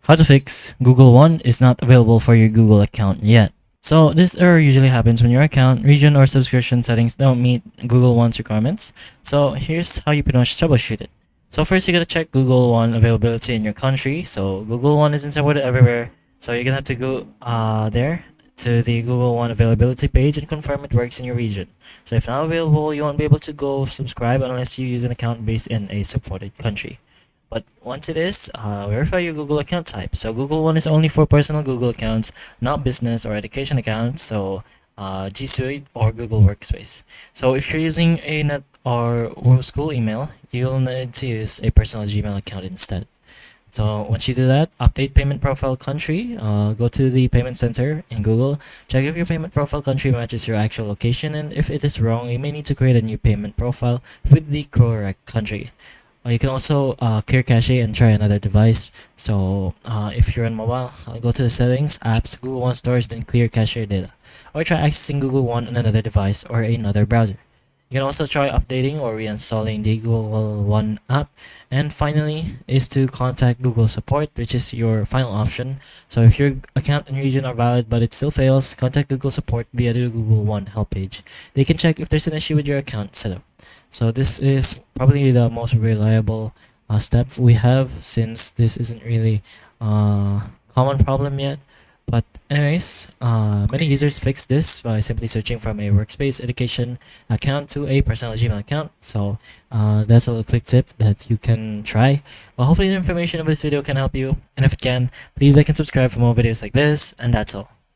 How to fix Google One is not available for your Google account yet. So this error usually happens when your account, region, or subscription settings don't meet Google One's requirements. So here's how you pretty much troubleshoot it. So first you gotta check Google One availability in your country. So Google One isn't supported everywhere. So you're gonna have to go there to the Google One availability page and confirm it works in your region. So if not available, you won't be able to go subscribe unless you use an account based in a supported country. But once it is, verify your Google account type. So Google One is only for personal Google accounts, not business or education accounts. So G Suite or Google Workspace. So if you're using a net or school email, you'll need to use a personal Gmail account instead. So once you do that, update payment profile country. Go to the payment center in Google. Check if your payment profile country matches your actual location, and if it is wrong, you may need to create a new payment profile with the correct country. You can also clear cache and try another device. So if you're on mobile, go to the settings, apps, Google One storage, then clear cache data. Or try accessing Google One on another device or another browser. You can also try updating or reinstalling the Google One app. And finally is to contact Google support, which is your final option. So if your account and region are valid but it still fails, contact Google support via the Google One help page. They can check if there's an issue with your account setup. So this is probably the most reliable step we have, since this isn't really a common problem yet. But anyways, many users fix this by simply switching from a workspace education account to a personal Gmail account. So that's a little quick tip that you can try. Well, hopefully the information of this video can help you. And if it can, please like and subscribe for more videos like this. And that's all.